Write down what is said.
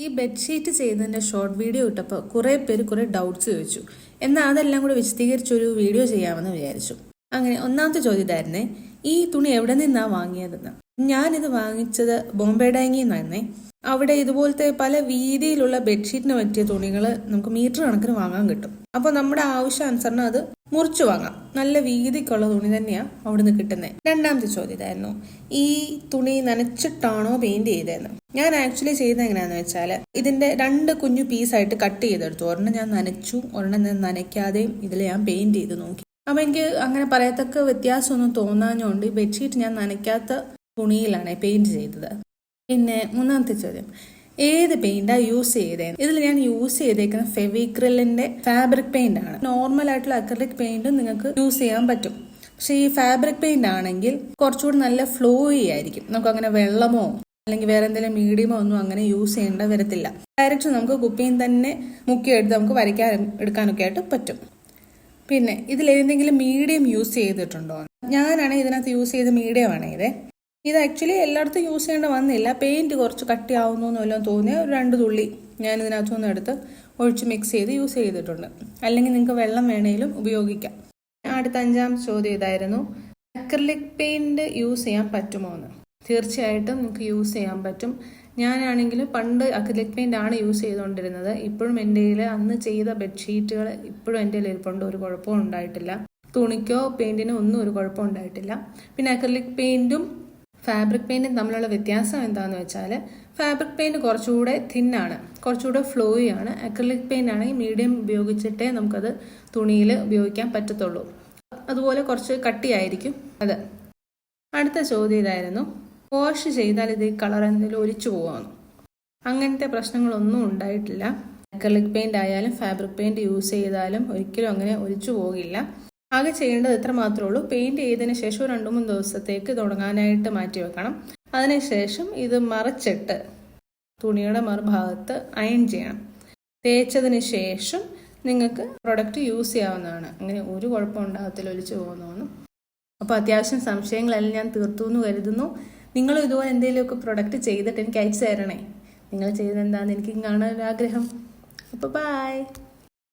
ഈ ബെഡ്ഷീറ്റ് ചെയ്തതിൻ്റെ short video ഇട്ടപ്പോൾ കുറേ പേര് കുറേ ഡൗട്ട്സ് ചോദിച്ചു. എന്നാൽ അതെല്ലാം കൂടെ വിശദീകരിച്ചൊരു വീഡിയോ ചെയ്യാമെന്ന് വിചാരിച്ചു. അങ്ങനെ ഒന്നാമത്തെ ചോദ്യം ഇതായിരുന്നേ, ഈ തുണി എവിടെ നിന്നാണ് വാങ്ങിയതെന്ന്. ഞാനിത് വാങ്ങിച്ചത് ബോംബെ ഡാങ്ങിൽ നിന്നായിരുന്നേ. അവിടെ ഇതുപോലത്തെ പല വീതിയിലുള്ള ബെഡ്ഷീറ്റിന് പറ്റിയ തുണികൾ നമുക്ക് മീറ്റർ കണക്കിന് വാങ്ങാൻ കിട്ടും. അപ്പോൾ നമ്മുടെ ആവശ്യാനുസരണം അത് മുറിച്ചു വാങ്ങാം. നല്ല വീതിക്കുള്ള തുണി തന്നെയാണ് അവിടുന്ന് കിട്ടുന്നത്. രണ്ടാമത്തെ ചോദ്യം ഇതായിരുന്നു, ഈ തുണി നനച്ചിട്ടാണോ പെയിന്റ് ചെയ്തതെന്ന്. ഞാൻ ആക്ച്വലി ചെയ്തത് എങ്ങനെയാണെന്ന് വെച്ചാൽ, ഇതിന്റെ 2 കുഞ്ഞു പീസായിട്ട് കട്ട് ചെയ്തെടുത്തു. ഒരെണ്ണം ഞാൻ നനച്ചു, ഒരെണ്ണം ഞാൻ നനയ്ക്കാതെയും ഇതിൽ ഞാൻ പെയിന്റ് ചെയ്ത് നോക്കി. അപ്പം എനിക്ക് അങ്ങനെ പറയത്തക്ക വ്യത്യാസമൊന്നും തോന്നാഞ്ഞുകൊണ്ട് ഈ ബെഡ്ഷീറ്റ് ഞാൻ നനയ്ക്കാത്ത തുണിയിലാണ് പെയിന്റ് ചെയ്തത്. പിന്നെ മൂന്നാമത്തെ ചോദ്യം, ഏത് പെയിന്റാണ് യൂസ് ചെയ്തത്. ഇതിൽ ഞാൻ യൂസ് ചെയ്തേക്കുന്ന ഫെവിക്രിലിന്റെ ഫാബ്രിക് പെയിന്റ് ആണ്. നോർമൽ ആയിട്ടുള്ള അക്രിലിക് പെയിന്റും നിങ്ങൾക്ക് യൂസ് ചെയ്യാൻ പറ്റും. പക്ഷെ ഈ ഫാബ്രിക് പെയിന്റ് ആണെങ്കിൽ കുറച്ചുകൂടി നല്ല ഫ്ലോയി ആയിരിക്കും. നമുക്ക് അങ്ങനെ വെള്ളമോ അല്ലെങ്കിൽ വേറെ എന്തെങ്കിലും മീഡിയമോ ഒന്നും അങ്ങനെ യൂസ് ചെയ്യേണ്ട വരത്തില്ല. ഡയറക്റ്റ് നമുക്ക് കുപ്പിയിൽ തന്നെ മുക്കിയെടുത്ത് നമുക്ക് വരയ്ക്കാൻ എടുക്കാനൊക്കെ ആയിട്ട് പറ്റും. പിന്നെ ഇതിൽ ഏതെങ്കിലും മീഡിയം യൂസ് ചെയ്തിട്ടുണ്ടോ? ഞാനാണെങ്കിൽ ഇതിനകത്ത് യൂസ് ചെയ്ത മീഡിയം ആണ് ഇത് ആക്ച്വലി എല്ലായിടത്തും യൂസ് ചെയ്യേണ്ട വന്നില്ല. പെയിന്റ് കുറച്ച് കട്ടിയാവുന്നു എന്നെല്ലാം തോന്നിയ ഒരു 2 തുള്ളി ഞാൻ ഇതിനകത്തുനിന്ന് എടുത്ത് ഒഴിച്ച് മിക്സ് ചെയ്ത് യൂസ് ചെയ്തിട്ടുണ്ട്. അല്ലെങ്കിൽ നിങ്ങൾക്ക് വെള്ളം വേണേലും ഉപയോഗിക്കാം. അടുത്ത 5ാമത്തെ ചോദ്യം ഇതായിരുന്നു, അക്രിലിക് പെയിന്റ് യൂസ് ചെയ്യാൻ പറ്റുമോ എന്ന്. തീർച്ചയായിട്ടും നിങ്ങൾക്ക് യൂസ് ചെയ്യാൻ പറ്റും. ഞാനാണെങ്കിൽ പണ്ട് അക്രിലിക് പെയിന്റ് ആണ് യൂസ് ചെയ്തുകൊണ്ടിരുന്നത്. ഇപ്പോഴും എൻ്റെ കയ്യിൽ അന്ന് ചെയ്ത ബെഡ്ഷീറ്റുകൾ ഇപ്പോഴും എൻ്റെ കയ്യിൽ ഇരിപ്പുണ്ട്. ഒരു കുഴപ്പവും ഉണ്ടായിട്ടില്ല. തുണിക്കോ പെയിന്റിനോ ഒന്നും ഒരു കുഴപ്പം ഉണ്ടായിട്ടില്ല. പിന്നെ അക്രിലിക് പെയിന്റും ഫാബ്രിക് പെയിന്റും തമ്മിലുള്ള വ്യത്യാസം എന്താണെന്ന് വെച്ചാൽ, ഫാബ്രിക് പെയിന്റ് കുറച്ചുകൂടെ തിന്നാണ്, കുറച്ചുകൂടെ ഫ്ലോയി ആണ്. അക്രിലിക് പെയിന്റ് ആണെങ്കിൽ മീഡിയം ഉപയോഗിച്ചിട്ടേ നമുക്കത് തുണിയിൽ ഉപയോഗിക്കാൻ പറ്റത്തുള്ളൂ. അതുപോലെ കുറച്ച് കട്ടിയായിരിക്കും അത്. അടുത്ത ചോദ്യം ഇതായിരുന്നു, വാഷ് ചെയ്താൽ ഇത് ഈ കളർ എന്തെങ്കിലും ഒലിച്ചു പോകാമെന്ന്. അങ്ങനത്തെ പ്രശ്നങ്ങളൊന്നും ഉണ്ടായിട്ടില്ല. അക്രിലിക് പെയിന്റ് ആയാലും ഫാബ്രിക് പെയിന്റ് യൂസ് ചെയ്താലും ഒരിക്കലും അങ്ങനെ ഒലിച്ചു പോകില്ല. ആകെ ചെയ്യേണ്ടത് ഇത്ര മാത്രമേ ഉള്ളൂ. പെയിന്റ് ചെയ്തതിന് ശേഷം 2-3 ദിവസത്തേക്ക് ഇത് ഉണങ്ങാനായിട്ട് മാറ്റി വെക്കണം. അതിനുശേഷം ഇത് മറിച്ചിട്ട് തുണിയുടെ മറുഭാഗത്ത് അയൺ ചെയ്യണം. തേച്ചതിന് ശേഷം നിങ്ങൾക്ക് പ്രൊഡക്റ്റ് യൂസ് ചെയ്യാവുന്നതാണ്. അങ്ങനെ ഒരു കുഴപ്പം ഉണ്ടാകത്തില്ല ഒലിച്ചു പോകുന്നതൊന്നും. അപ്പോൾ അത്യാവശ്യം സംശയങ്ങളെല്ലാം ഞാൻ തീർത്തു എന്ന് കരുതുന്നു. നിങ്ങളും ഇതുപോലെ എന്തെങ്കിലുമൊക്കെ പ്രൊഡക്റ്റ് ചെയ്തിട്ട് എനിക്ക് അയച്ചു തരണേ. നിങ്ങൾ ചെയ്തെന്താണെന്ന് എനിക്ക് കാണാൻ ഒരു ആഗ്രഹം. അപ്പോൾ ബൈ.